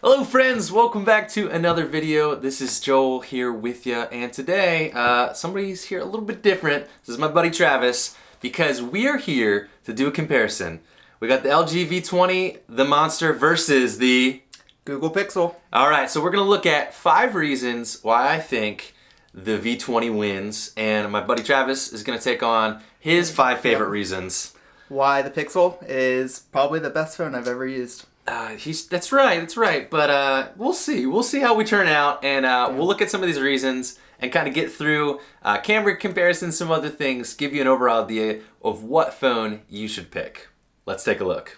Hello friends, welcome back to another video. This is Joel here with you, and today somebody's here a little bit different. This is my buddy Travis, because we are here to do a comparison. We got the LG V20, the monster, versus the Google Pixel. Alright, so we're going to look at 5 reasons why I think the V20 wins, and my buddy Travis is going to take on his 5 favorite reasons. Why the Pixel is probably the best phone I've ever used. That's right. But we'll see. We'll see how we turn out, and we'll look at some of these reasons and kind of get through camera comparisons, some other things, give you an overall idea of what phone you should pick. Let's take a look.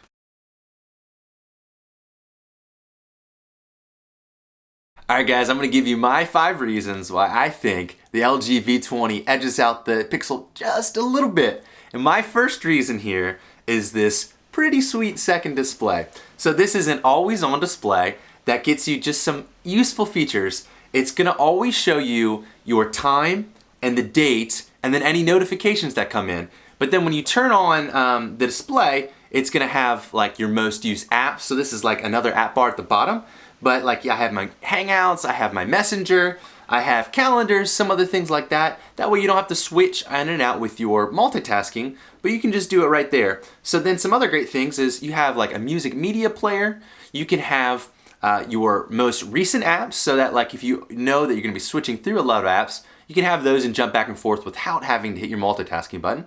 Alright guys, I'm going to give you my 5 reasons why I think the LG V20 edges out the Pixel just a little bit. And my first reason here is this pretty sweet second display. So this is an always-on display that gets you just some useful features. It's going to always show you your time and the date and then any notifications that come in. But then when you turn on the display, it's going to have like your most used apps. So this is like another app bar at the bottom. But like I have my Hangouts, I have my Messenger, I have calendars, some other things like that. That way you don't have to switch in and out with your multitasking, but you can just do it right there. So then some other great things is you have like a music media player. You can have your most recent apps, so that like if you know that you're gonna be switching through a lot of apps, you can have those and jump back and forth without having to hit your multitasking button.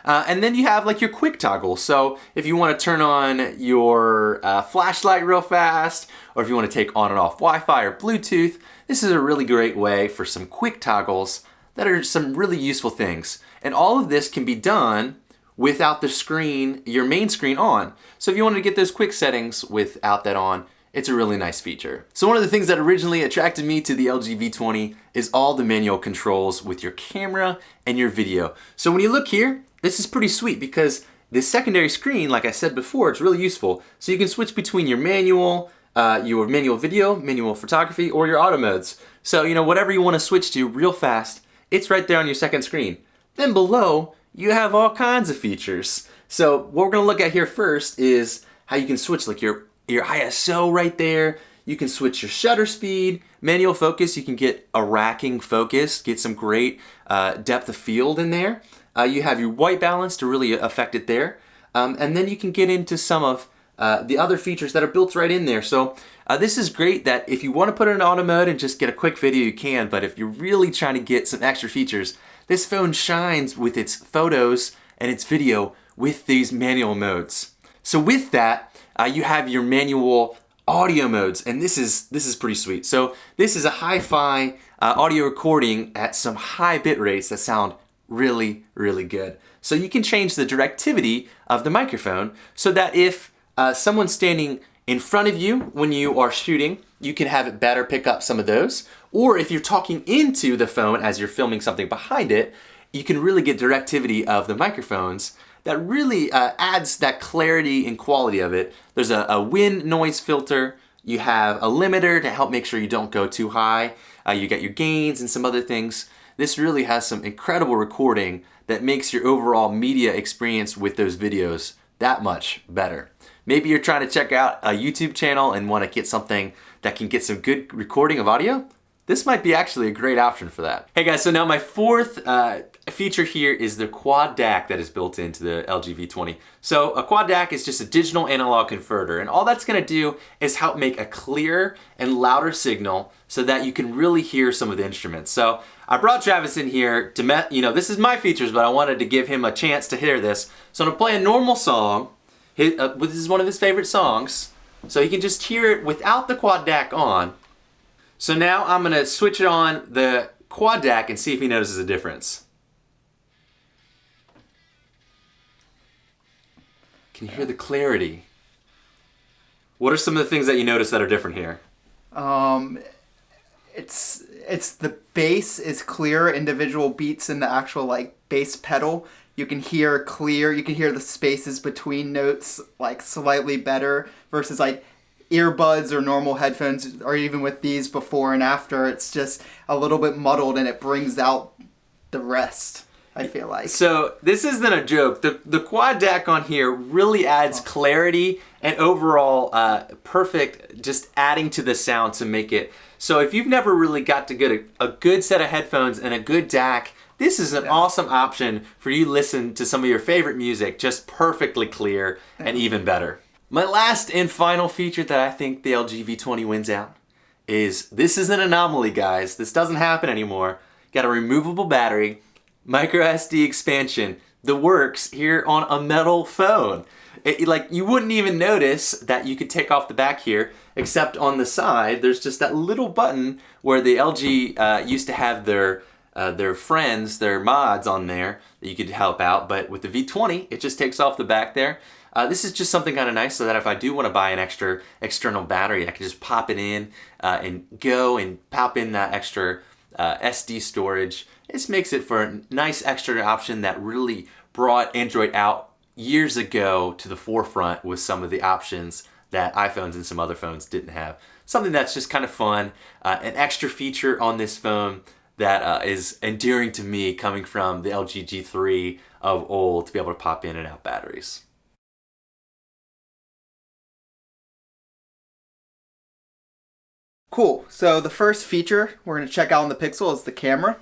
And then you have like your quick toggle. So if you want to turn on your flashlight real fast, or if you want to take on and off Wi-Fi or Bluetooth, this is a really great way for some quick toggles that are some really useful things. And all of this can be done without the screen, your main screen on. So if you wanted to get those quick settings without that on, it's a really nice feature. So one of the things that originally attracted me to the LG V20 is all the manual controls with your camera and your video. So when you look here, this is pretty sweet because this secondary screen, like I said before, it's really useful. So you can switch between your manual video, manual photography, or your auto modes. So, you know, whatever you want to switch to real fast, it's right there on your second screen. Then below, you have all kinds of features. So what we're going to look at here first is how you can switch like your ISO right there. You can switch your shutter speed, manual focus. You can get a racking focus, get some great depth of field in there. You have your white balance to really affect it there. And then you can get into some of the other features that are built right in there. So this is great that if you want to put it in auto mode and just get a quick video, you can. But if you're really trying to get some extra features, this phone shines with its photos and its video with these manual modes. So with that, you have your manual audio modes, and this is pretty sweet. So this is a hi-fi audio recording at some high bit rates that sound really, really good. So you can change the directivity of the microphone so that if someone's standing in front of you when you are shooting, you can have it better pick up some of those. Or if you're talking into the phone as you're filming something behind it, you can really get directivity of the microphones that really adds that clarity and quality of it. There's a wind noise filter. You have a limiter to help make sure you don't go too high. You got your gains and some other things. This really has some incredible recording that makes your overall media experience with those videos that much better. Maybe you're trying to check out a YouTube channel and want to get something that can get some good recording of audio. This might be actually a great option for that. Hey guys, so now my fourth feature here is the quad DAC that is built into the LG V20. So a quad DAC is just a digital analog converter, and all that's gonna do is help make a clearer and louder signal so that you can really hear some of the instruments. So I brought Travis in here to, this is my features, but I wanted to give him a chance to hear this. So I'm gonna play a normal song. This is one of his favorite songs, so he can just hear it without the quad DAC on. So now I'm gonna switch it on the quad DAC and see if he notices a difference. Can you hear the clarity? What are some of the things that you notice that are different here? It's the bass is clear, individual beats in the actual like bass pedal. You can hear clear, you can hear the spaces between notes like slightly better versus like earbuds or normal headphones, or even with these before and after, it's just a little bit muddled and it brings out the rest, I feel like. So this isn't a joke. The quad DAC on here really adds clarity and overall perfect, just adding to the sound to make it. So if you've never really got to get a good set of headphones and a good DAC, this is an awesome option for you to listen to some of your favorite music just perfectly clear and even better. My last and final feature that I think the LG V20 wins out is, this is an anomaly, guys. This doesn't happen anymore. Got a removable battery, micro SD expansion, the works here on a metal phone. Like, you wouldn't even notice that you could take off the back here, except on the side, there's just that little button where the LG used to have their friends, their mods on there that you could help out, but with the V20, it just takes off the back there. This is just something kind of nice so that if I do want to buy an extra external battery, I can just pop it in and go and pop in that extra SD storage. This makes it for a nice extra option that really brought Android out years ago to the forefront with some of the options that iPhones and some other phones didn't have. Something that's just kind of fun, an extra feature on this phone that is endearing to me, coming from the LG G3 of old, to be able to pop in and out batteries. Cool. So the first feature we're going to check out on the Pixel is the camera.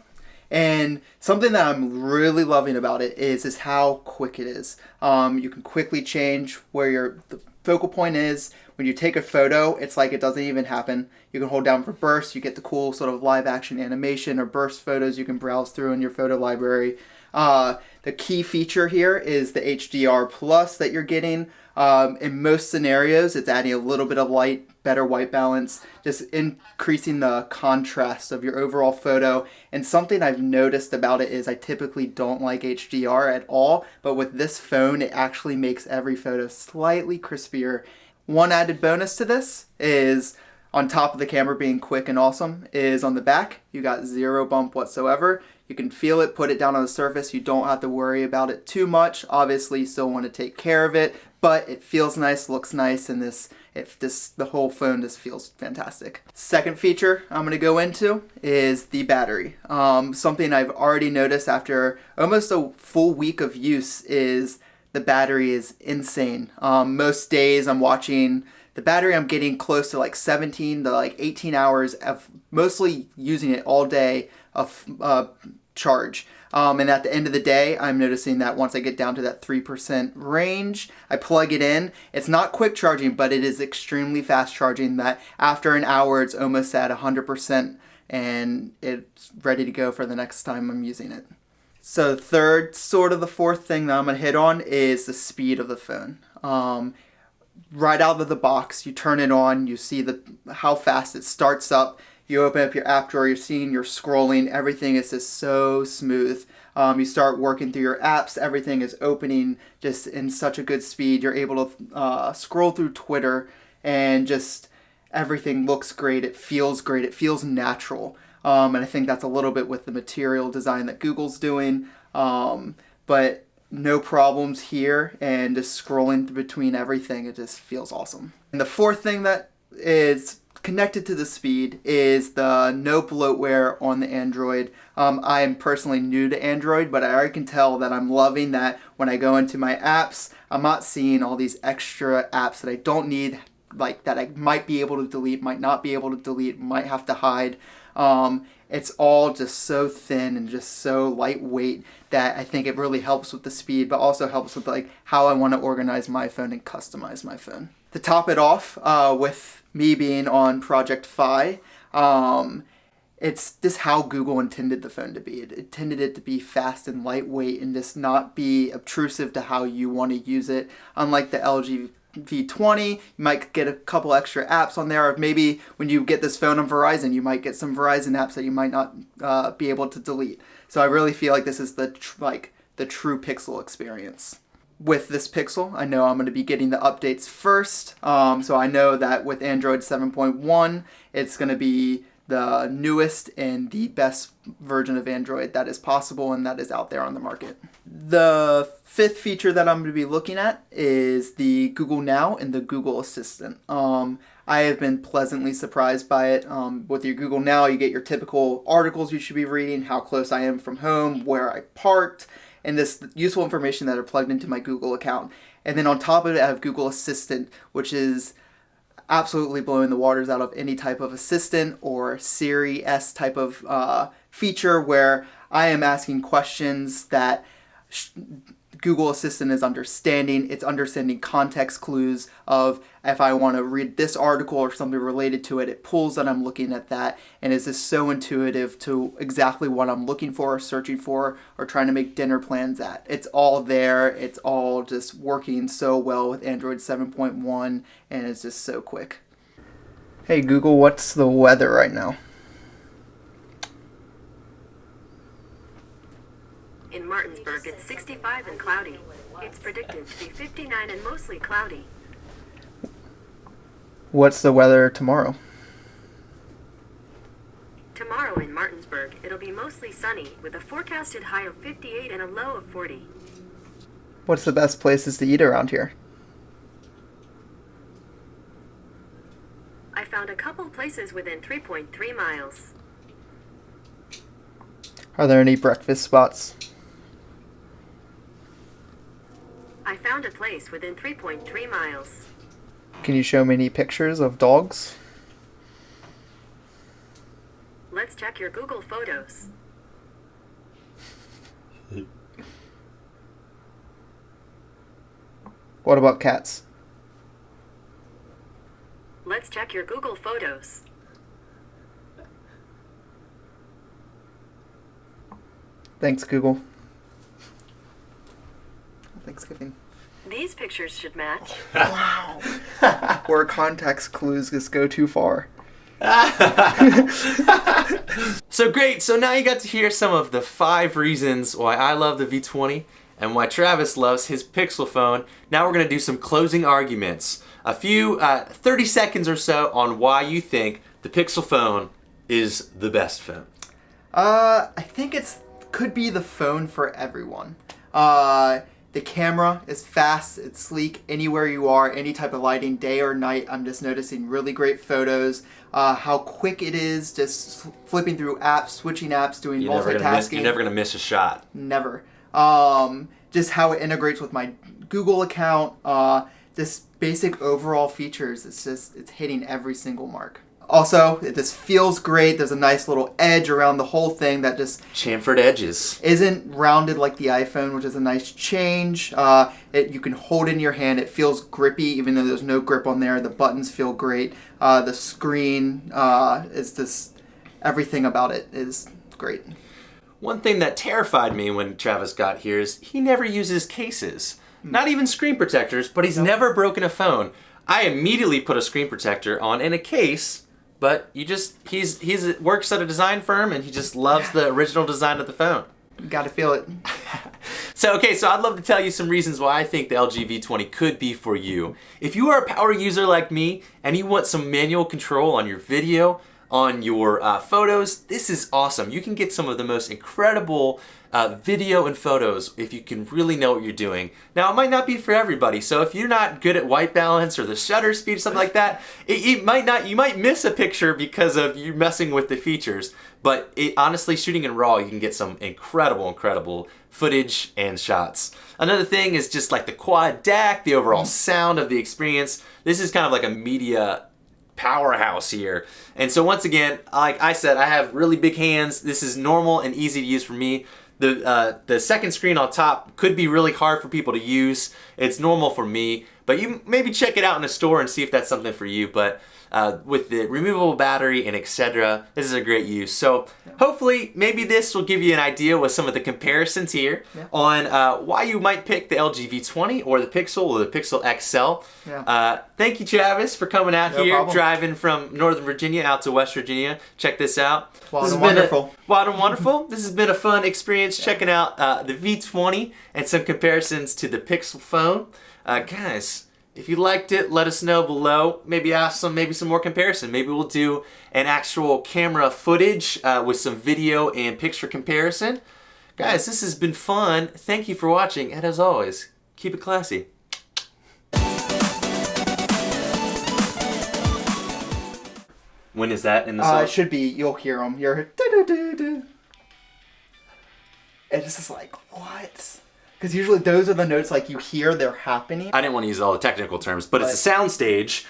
And something that I'm really loving about it is how quick it is. You can quickly change where the focal point is. When you take a photo, it's like it doesn't even happen. You can hold down for burst. You get the cool sort of live action animation or burst photos you can browse through in your photo library. The key feature here is the HDR plus that you're getting. In most scenarios, it's adding a little bit of light, better white balance, just increasing the contrast of your overall photo. And something I've noticed about it is I typically don't like HDR at all, but with this phone, it actually makes every photo slightly crispier. One added bonus to this is, on top of the camera being quick and awesome, is on the back, you got zero bump whatsoever. You can feel it, put it down on the surface. You don't have to worry about it too much. Obviously, you still want to take care of it, but it feels nice, looks nice, and the whole phone just feels fantastic. Second feature I'm going to go into is the battery. Something I've already noticed after almost a full week of use is the battery is insane. Most days I'm watching the battery, I'm getting close to like 17 to like 18 hours of mostly using it all day of charge. And at the end of the day, I'm noticing that once I get down to that 3% range, I plug it in. It's not quick charging, but it is extremely fast charging, that after an hour, it's almost at 100% and it's ready to go for the next time I'm using it. So third, sort of the fourth thing that I'm going to hit on is the speed of the phone. Right out of the box, you turn it on, you see how fast it starts up. You open up your app drawer, you're seeing, you're scrolling, everything is just so smooth. You start working through your apps, everything is opening just in such a good speed. You're able to scroll through Twitter and just everything looks great, it feels natural. And I think that's a little bit with the material design that Google's doing. But no problems here, and just scrolling between everything, it just feels awesome. And the fourth thing that is connected to the speed is the no bloatware on the Android. I am personally new to Android, but I already can tell that I'm loving that when I go into my apps, I'm not seeing all these extra apps that I don't need, like that I might be able to delete, might not be able to delete, might have to hide. It's all just so thin and just so lightweight that I think it really helps with the speed, but also helps with like how I want to organize my phone and customize my phone. To top it off, with me being on Project Fi, it's just how Google intended the phone to be. It intended it to be fast and lightweight and just not be obtrusive to how you want to use it. Unlike the LG V20, you might get a couple extra apps on there, or maybe when you get this phone on Verizon, you might get some Verizon apps that you might not be able to delete. So I really feel like this is the true Pixel experience. With this Pixel, I know I'm going to be getting the updates first, so I know that with Android 7.1, it's going to be the newest and the best version of Android that is possible and that is out there on the market. The fifth feature that I'm going to be looking at is the Google Now and the Google Assistant. I have been pleasantly surprised by it. With your Google Now, you get your typical articles you should be reading, how close I am from home, where I parked, and this useful information that are plugged into my Google account. And then on top of it, I have Google Assistant, which is absolutely blowing the waters out of any type of assistant or Siri-esque type of feature where I am asking questions that Google Assistant is understanding. It's understanding context clues of if I want to read this article or something related to it, it pulls that I'm looking at that, and is just so intuitive to exactly what I'm looking for, or searching for, or trying to make dinner plans at. It's all there. It's all just working so well with Android 7.1, and it's just so quick. Hey Google, what's the weather right now? In Martinsburg, it's 65 and cloudy. It's predicted to be 59 and mostly cloudy. What's the weather tomorrow? Tomorrow in Martinsburg, it'll be mostly sunny with a forecasted high of 58 and a low of 40. What's the best places to eat around here? I found a couple places within 3.3 miles. Are there any breakfast spots? I found a place within 3.3 miles. Can you show me any pictures of dogs? Let's check your Google Photos. What about cats? Let's check your Google Photos. Thanks, Google. Thanksgiving. These pictures should match. Wow. Where context clues just go too far. So great, so now you got to hear some of the 5 reasons why I love the V20 and why Travis loves his Pixel phone. Now we're going to do some closing arguments. A few 30 seconds or so on why you think the Pixel phone is the best phone. I think could be the phone for everyone. The camera is fast, it's sleek, anywhere you are, any type of lighting, day or night. I'm just noticing really great photos. How quick it is, just flipping through apps, switching apps, doing multitasking. You're never gonna miss a shot. Never. Just how it integrates with my Google account. Just basic overall features. It's hitting every single mark. Also, it just feels great. There's a nice little edge around the whole thing that just chamfered edges. Isn't rounded like the iPhone, which is a nice change. You can hold it in your hand. It feels grippy, even though there's no grip on there. The buttons feel great. The screen is just everything about it is great. One thing that terrified me when Travis got here is he never uses cases. Not even screen protectors, but he's never broken a phone. I immediately put a screen protector on in a case. But he works at a design firm and he just loves the original design of the phone. You gotta feel it. So I'd love to tell you some reasons why I think the LG V20 could be for you. If you are a power user like me and you want some manual control on your video, on your photos, this is awesome. You can get some of the most incredible video and photos if you can really know what you're doing. Now, it might not be for everybody, so if you're not good at white balance or the shutter speed or something like that, you might miss a picture because of you messing with the features. But honestly, shooting in RAW, you can get some incredible footage and shots. Another thing is just like the quad DAC, the overall sound of the experience. This is kind of like a media powerhouse here. And so once again, like I said, I have really big hands. This is normal and easy to use for me. The second screen on top could be really hard for people to use. It's normal for me, but you maybe check it out in a store and see if that's something for you. But with the removable battery and etc., this is a great use. So hopefully maybe this will give you an idea with some of the comparisons here on why you might pick the LG V20 or the Pixel or the Pixel XL. Thank you, Travis, for coming out here, problem. driving from Northern Virginia out to West Virginia. Check this out. Wild and wonderful. Wild and wonderful. This has been a fun experience checking out the V20 and some comparisons to the Pixel phone. Guys, if you liked it, let us know below. Maybe ask some more comparison. Maybe we'll do an actual camera footage with some video and picture comparison. Guys, this has been fun. Thank you for watching, and as always, keep it classy. When is that in the song? It should be. You'll hear them. You're. It's just like, what? Because usually those are the notes like you hear they're happening. I didn't want to use all the technical terms, but it's a sound stage